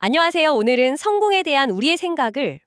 안녕하세요. 오늘은 성공에 대한 우리의 생각을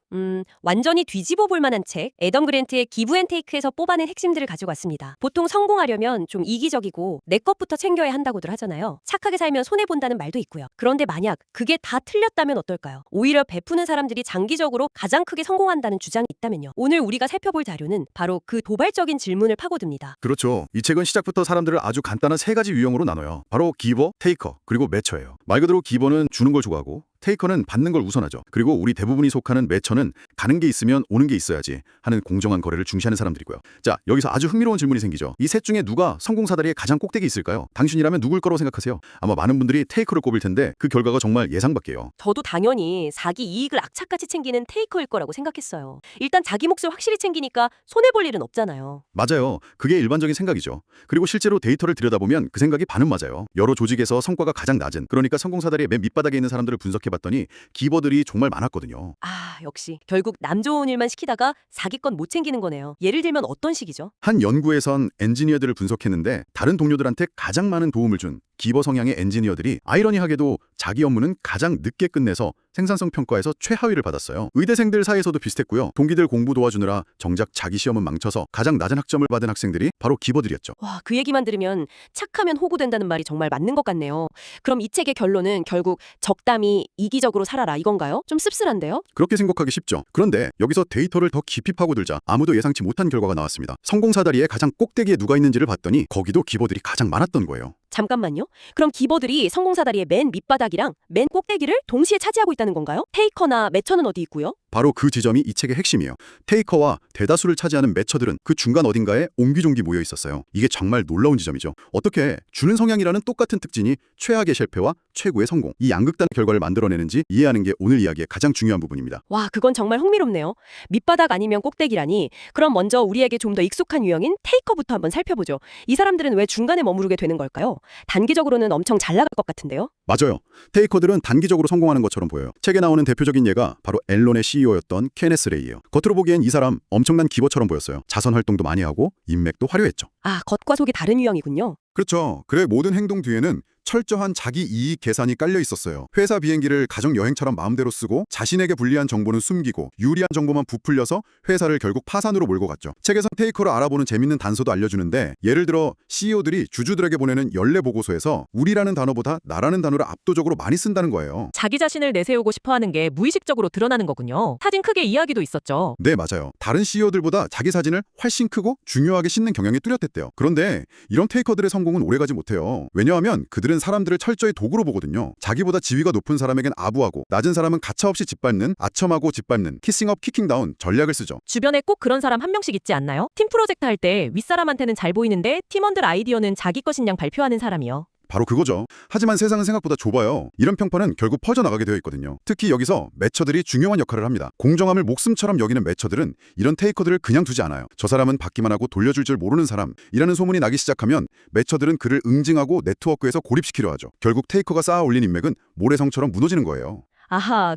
완전히 뒤집어 볼 만한 책, 애덤 그랜트의 기브 앤 테이크에서 뽑아낸 핵심들을 가지고 왔습니다. 보통 성공하려면 좀 이기적이고 내 것부터 챙겨야 한다고들 하잖아요. 착하게 살면 손해본다는 말도 있고요. 그런데 만약 그게 다 틀렸다면 어떨까요? 오히려 베푸는 사람들이 장기적으로 가장 크게 성공한다는 주장이 있다면요. 오늘 우리가 살펴볼 자료는 바로 그 도발적인 질문을 파고듭니다. 그렇죠. 이 책은 시작부터 사람들을 아주 간단한 세 가지 유형으로 나눠요. 바로 기버, 테이커, 그리고 매처예요. 말 그대로 기버는 주는 걸 좋아하고 테이커는 받는 걸 우선하죠. 그리고 우리 대부분이 속하는 매처는 가는 게 있으면 오는 게 있어야지 하는 공정한 거래를 중시하는 사람들이고요. 자, 여기서 아주 흥미로운 질문이 생기죠. 이 셋 중에 누가 성공 사다리의 가장 꼭대기에 있을까요? 당신이라면 누굴 거라고 생각하세요? 아마 많은 분들이 테이커를 꼽을 텐데 그 결과가 정말 예상 밖이에요. 저도 당연히 자기 이익을 악착같이 챙기는 테이커일 거라고 생각했어요. 일단 자기 몫을 확실히 챙기니까 손해볼 일은 없잖아요. 맞아요. 그게 일반적인 생각이죠. 그리고 실제로 데이터를 들여다보면 그 생각이 반은 맞아요. 여러 조직에서 성과가 가장 낮은, 그러니까 성공 사다리의 맨 밑바닥에 있는 사람들을 분석해봤더니 기버들이 정말 많았거든요. 역시 결국 남 좋은 일만 시키다가 자기 건 못 챙기는 거네요. 예를 들면 어떤 식이죠? 한 연구에선 엔지니어들을 분석했는데 다른 동료들한테 가장 많은 도움을 준 기버 성향의 엔지니어들이 아이러니하게도 자기 업무는 가장 늦게 끝내서 생산성 평가에서 최하위를 받았어요. 의대생들 사이에서도 비슷했고요. 동기들 공부 도와주느라 정작 자기 시험은 망쳐서 가장 낮은 학점을 받은 학생들이 바로 기버들이었죠. 와, 그 얘기만 들으면 착하면 호구된다는 말이 정말 맞는 것 같네요. 그럼 이 책의 결론은 결국 적당히 이기적으로 살아라 이건가요? 좀 씁쓸한데요? 그렇게 생각하기 쉽죠. 그런데 여기서 데이터를 더 깊이 파고들자 아무도 예상치 못한 결과가 나왔습니다. 성공 사다리의 가장 꼭대기에 누가 있는지를 봤더니 거기도 기버들이 가장 많았던 거예요. 잠깐만요. 그럼 기버들이 성공 사다리의 맨 밑바닥이랑 맨 꼭대기를 동시에 차지하고 있다는 건가요? 테이커나 매처는 어디 있고요? 바로 그 지점이 이 책의 핵심이에요. 테이커와 대다수를 차지하는 매처들은 그 중간 어딘가에 옹기종기 모여 있었어요. 이게 정말 놀라운 지점이죠. 어떻게 주는 성향이라는 똑같은 특징이 최악의 실패와 최고의 성공, 이 양극단 결과를 만들어내는지 이해하는 게 오늘 이야기의 가장 중요한 부분입니다. 와, 그건 정말 흥미롭네요. 밑바닥 아니면 꼭대기라니. 그럼 먼저 우리에게 좀 더 익숙한 유형인 테이커부터 한번 살펴보죠. 이 사람들은 왜 중간에 머무르게 되는 걸까요? 단기적으로는 엄청 잘 나갈 것 같은데요? 맞아요. 테이커들은 단기적으로 성공하는 것처럼 보여요. 책에 나오는 대표적인 예가 바로 앨런의 CEO였던 케네스 레이예요. 겉으로 보기엔 이 사람 엄청난 기버처럼 보였어요. 자선 활동도 많이 하고 인맥도 화려했죠. 겉과 속이 다른 유형이군요. 그렇죠. 그의 모든 행동 뒤에는 철저한 자기 이익 계산이 깔려 있었어요. 회사 비행기를 가정 여행처럼 마음대로 쓰고 자신에게 불리한 정보는 숨기고 유리한 정보만 부풀려서 회사를 결국 파산으로 몰고 갔죠. 책에서 테이커를 알아보는 재밌는 단서도 알려주는데, 예를 들어 CEO들이 주주들에게 보내는 연례 보고서에서 우리라는 단어보다 나라는 단어를 압도적으로 많이 쓴다는 거예요. 자기 자신을 내세우고 싶어하는 게 무의식적으로 드러나는 거군요. 사진 크게 이야기도 있었죠. 네, 맞아요. 다른 CEO들보다 자기 사진을 훨씬 크고 중요하게 싣는 경향이 뚜렷했대요. 그런데 이런 테이커들의 성공은 오래가지 못해요. 왜냐하면 그들은 사람들을 철저히 도구로 보거든요. 자기보다 지위가 높은 사람에겐 아부하고 낮은 사람은 가차없이 짓밟는, 아첨하고 짓밟는 키싱업 키킹다운 전략을 쓰죠. 주변에 꼭 그런 사람 한 명씩 있지 않나요? 팀 프로젝트 할 때 윗사람한테는 잘 보이는데 팀원들 아이디어는 자기 것인 양 발표하는 사람이요. 바로 그거죠. 하지만 세상은 생각보다 좁아요. 이런 평판은 결국 퍼져나가게 되어 있거든요. 특히 여기서 매처들이 중요한 역할을 합니다. 공정함을 목숨처럼 여기는 매처들은 이런 테이커들을 그냥 두지 않아요. 저 사람은 받기만 하고 돌려줄 줄 모르는 사람이라는 소문이 나기 시작하면 매처들은 그를 응징하고 네트워크에서 고립시키려 하죠. 결국 테이커가 쌓아 올린 인맥은 모래성처럼 무너지는 거예요.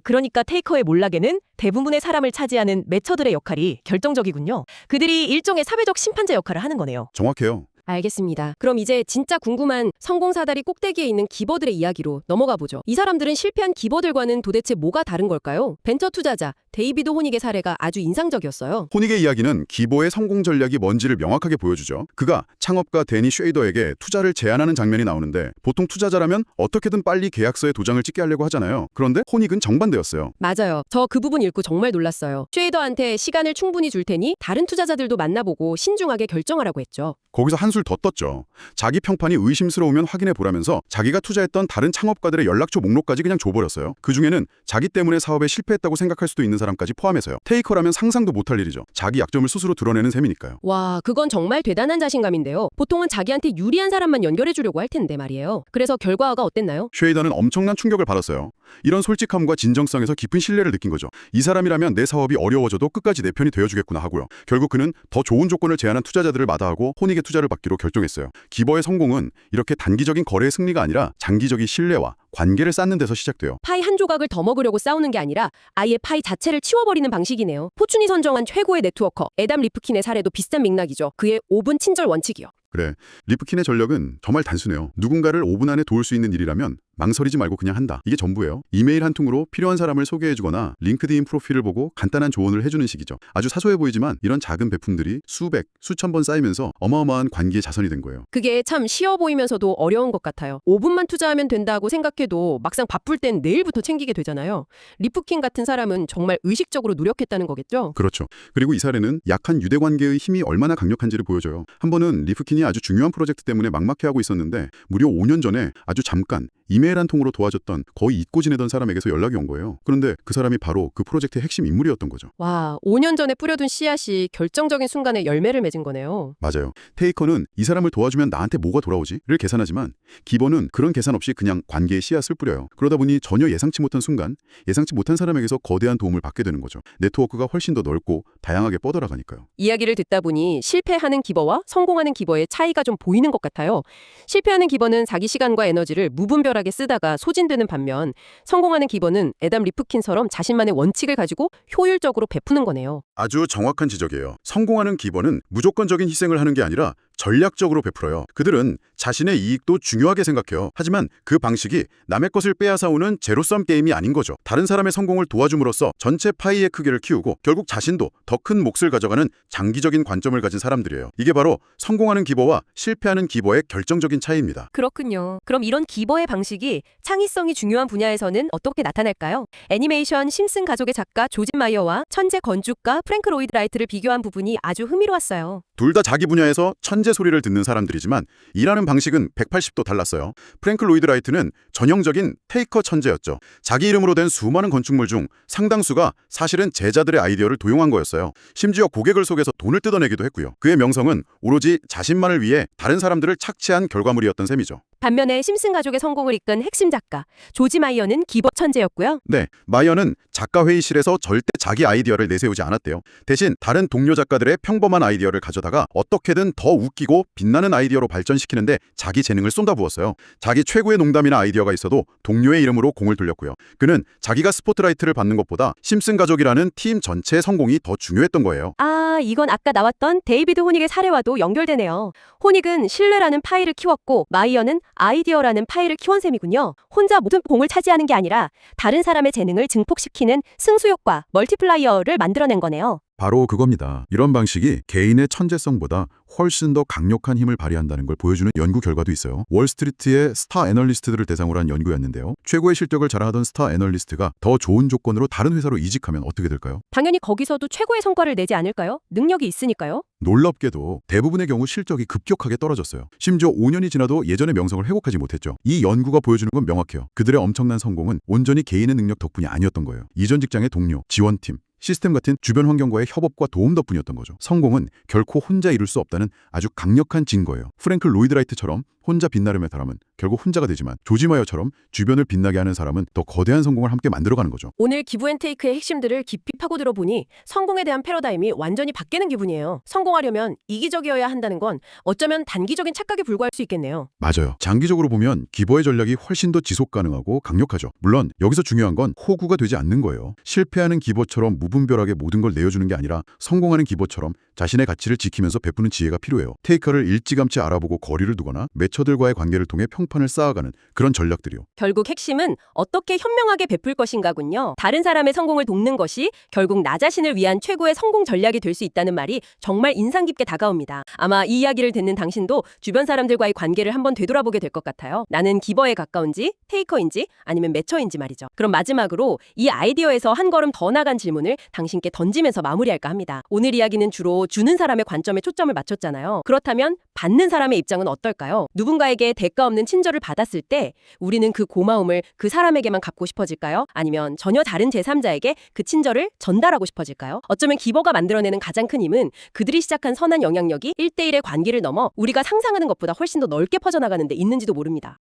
그러니까 테이커의 몰락에는 대부분의 사람을 차지하는 매처들의 역할이 결정적이군요. 그들이 일종의 사회적 심판자 역할을 하는 거네요. 정확해요. 알겠습니다. 그럼 이제 진짜 궁금한 성공 사다리 꼭대기에 있는 기버들의 이야기로 넘어가 보죠. 이 사람들은 실패한 기버들과는 도대체 뭐가 다른 걸까요? 벤처 투자자 데이비드 호닉의 사례가 아주 인상적이었어요. 호닉의 이야기는 기버의 성공 전략이 뭔지를 명확하게 보여주죠. 그가 창업가 데니 쉐이더에게 투자를 제안하는 장면이 나오는데, 보통 투자자라면 어떻게든 빨리 계약서에 도장을 찍게 하려고 하잖아요. 그런데 호닉은 정반대였어요. 맞아요. 저 그 부분 읽고 정말 놀랐어요. 쉐이더한테 시간을 충분히 줄 테니 다른 투자자들도 만나보고 신중하게 결정하라고 했죠. 거기서 한술 더 떴죠. 자기 평판이 의심스러우면 확인해 보라면서 자기가 투자했던 다른 창업가들의 연락처 목록까지 그냥 줘버렸어요. 그중에는 자기 때문에 사업에 실패했다고 생각할 수도 있는 사람까지 포함해서요. 테이커라면 상상도 못할 일이죠. 자기 약점을 스스로 드러내는 셈이니까요. 와, 그건 정말 대단한 자신감인데요. 보통은 자기한테 유리한 사람만 연결해 주려고 할 텐데 말이에요. 그래서 결과가 어땠나요? 쉐이더는 엄청난 충격을 받았어요. 이런 솔직함과 진정성에서 깊은 신뢰를 느낀 거죠. 이 사람이라면 내 사업이 어려워져도 끝까지 내 편이 되어주겠구나 하고요. 결국 그는 더 좋은 조건을 제안한 투자자들을 마다하고 호닉의 투자를 받기로 결정했어요. 기버의 성공은 이렇게 단기적인 거래의 승리가 아니라 장기적인 신뢰와 관계를 쌓는 데서 시작돼요. 파이 한 조각을 더 먹으려고 싸우는 게 아니라 아예 파이 자체를 치워버리는 방식이네요. 포춘이 선정한 최고의 네트워커 애담 리프킨의 사례도 비슷한 맥락이죠. 그의 5분 친절 원칙이요. 그래, 리프킨의 전력은 정말 단순해요. 누군가를 5분 안에 도울 수 있는 일이라면 망설이지 말고 그냥 한다. 이게 전부예요. 이메일 한 통으로 필요한 사람을 소개해주거나 링크드인 프로필을 보고 간단한 조언을 해주는 식이죠. 아주 사소해 보이지만 이런 작은 베품들이 수백, 수천 번 쌓이면서 어마어마한 관계의 자선이 된 거예요. 그게 참 쉬워 보이면서도 어려운 것 같아요. 5분만 투자하면 된다고 생각해도 막상 바쁠 땐 내일부터 챙기게 되잖아요. 리프킨 같은 사람은 정말 의식적으로 노력했다는 거겠죠? 그렇죠. 그리고 이 사례는 약한 유대관계의 힘이 얼마나 강력한지를 보여줘요. 한 번은 리프킨이 아주 중요한 프로젝트 때문에 막막해하고 있었는데 무려 5년 전에 아주 잠깐 이메일 한 통으로 도와줬던 거의 잊고 지내던 사람에게서 연락이 온 거예요. 그런데 그 사람이 바로 그 프로젝트의 핵심 인물이었던 거죠. 와, 5년 전에 뿌려둔 씨앗이 결정적인 순간에 열매를 맺은 거네요. 맞아요. 테이커는 이 사람을 도와주면 나한테 뭐가 돌아오지?를 계산하지만 기본은 그런 계산 없이 그냥 관계의 씨앗을 뿌려요. 그러다 보니 전혀 예상치 못한 순간 예상치 못한 사람에게서 거대한 도움을 받게 되는 거죠. 네트워크가 훨씬 더 넓고 다양하게 뻗어나가니까요. 이야기를 듣다 보니 실패하는 기버와 성공하는 기버의 차이가 좀 보이는 것 같아요. 실패하는 기버는 자기 시간과 에너지를 무분별하게 쓰다가 소진되는 반면 성공하는 기버는 애담 리프킨처럼 자신만의 원칙을 가지고 효율적으로 베푸는 거네요. 아주 정확한 지적이에요. 성공하는 기본은 무조건적인 희생을 하는 게 아니라 전략적으로 베풀어요. 그들은 자신의 이익도 중요하게 생각해요. 하지만 그 방식이 남의 것을 빼앗아오는 제로섬 게임이 아닌 거죠. 다른 사람의 성공을 도와줌으로써 전체 파이의 크기를 키우고 결국 자신도 더 큰 몫을 가져가는 장기적인 관점을 가진 사람들이에요. 이게 바로 성공하는 기버와 실패하는 기버의 결정적인 차이입니다. 그렇군요. 그럼 이런 기버의 방식이 창의성이 중요한 분야에서는 어떻게 나타날까요? 애니메이션 심슨 가족의 작가 조진 마이어와 천재 건축가 프랭크 로이드 라이트를 비교한 부분이 아주 흥미로웠어요. 둘 다 자기 분야에서 천재 소리를 듣는 사람들이지만 일하는 방식은 180도 달랐어요. 프랭크 로이드 라이트는 전형적인 테이커 천재였죠. 자기 이름으로 된 수많은 건축물 중 상당수가 사실은 제자들의 아이디어를 도용한 거였어요. 심지어 고객을 속여서 돈을 뜯어내기도 했고요. 그의 명성은 오로지 자신만을 위해 다른 사람들을 착취한 결과물이었던 셈이죠. 반면에 심슨 가족의 성공을 이끈 핵심 작가 조지 마이어는 기버 천재였고요. 네, 마이어는 작가 회의실에서 절대 자기 아이디어를 내세우지 않았대요. 대신 다른 동료 작가들의 평범한 아이디어를 가져다가 어떻게든 더 웃기고 빛나는 아이디어로 발전시키는데 자기 재능을 쏟아부었어요. 자기 최고의 농담이나 아이디어가 있어도 동료의 이름으로 공을 돌렸고요. 그는 자기가 스포트라이트를 받는 것보다 심슨 가족이라는 팀 전체의 성공이 더 중요했던 거예요. 아, 이건 아까 나왔던 데이비드 호닉의 사례와도 연결되네요. 호닉은 신뢰라는 파이를 키웠고 마이어는 아이디어라는 파이를 키운 셈이군요. 혼자 모든 공을 차지하는 게 아니라 다른 사람의 재능을 증폭시키는 승수효과, 멀티플라이어를 만들어낸 거네요. 바로 그겁니다. 이런 방식이 개인의 천재성보다 훨씬 더 강력한 힘을 발휘한다는 걸 보여주는 연구 결과도 있어요. 월스트리트의 스타 애널리스트들을 대상으로 한 연구였는데요. 최고의 실적을 자랑하던 스타 애널리스트가 더 좋은 조건으로 다른 회사로 이직하면 어떻게 될까요? 당연히 거기서도 최고의 성과를 내지 않을까요? 능력이 있으니까요. 놀랍게도 대부분의 경우 실적이 급격하게 떨어졌어요. 심지어 5년이 지나도 예전의 명성을 회복하지 못했죠. 이 연구가 보여주는 건 명확해요. 그들의 엄청난 성공은 온전히 개인의 능력 덕분이 아니었던 거예요. 이전 직장의 동료, 지원팀, 시스템 같은 주변 환경과의 협업과 도움 덕분이었던 거죠. 성공은 결코 혼자 이룰 수 없다는 아주 강력한 증거예요. 프랭클 로이드 라이트처럼 혼자 빛나려면 사람은 결국 혼자가 되지만 조지 마이어처럼 주변을 빛나게 하는 사람은 더 거대한 성공을 함께 만들어가는 거죠. 오늘 기브앤테이크의 핵심들을 깊이 파고들어보니 성공에 대한 패러다임이 완전히 바뀌는 기분이에요. 성공하려면 이기적이어야 한다는 건 어쩌면 단기적인 착각에 불과할 수 있겠네요. 맞아요. 장기적으로 보면 기버의 전략이 훨씬 더 지속 가능하고 강력하죠. 물론 여기서 중요한 건 호구가 되지 않는 거예요. 실패하는 기버처럼 무분별하게 모든 걸 내어주는 게 아니라 성공하는 기버처럼 자신의 가치를 지키면서 베푸는 지혜가 필요해요. 테이커를 일찌감치 알아보고 거리를 두거나 매처들과의 관계를 통해 평판을 쌓아가는 그런 전략들이요. 결국 핵심은 어떻게 현명하게 베풀 것인가군요. 다른 사람의 성공을 돕는 것이 결국 나 자신을 위한 최고의 성공 전략이 될 수 있다는 말이 정말 인상 깊게 다가옵니다. 아마 이 이야기를 듣는 당신도 주변 사람들과의 관계를 한번 되돌아보게 될 것 같아요. 나는 기버에 가까운지, 테이커인지, 아니면 매처인지 말이죠. 그럼 마지막으로 이 아이디어에서 한 걸음 더 나간 질문을 당신께 던지면서 마무리할까 합니다. 오늘 이야기는 주로 주는 사람의 관점에 초점을 맞췄잖아요. 그렇다면 받는 사람의 입장은 어떨까요? 누군가에게 대가 없는 친절을 받았을 때 우리는 그 고마움을 그 사람에게만 갚고 싶어질까요? 아니면 전혀 다른 제3자에게 그 친절을 전달하고 싶어질까요? 어쩌면 기버가 만들어내는 가장 큰 힘은 그들이 시작한 선한 영향력이 1대1의 관계를 넘어 우리가 상상하는 것보다 훨씬 더 넓게 퍼져나가는 데 있는지도 모릅니다.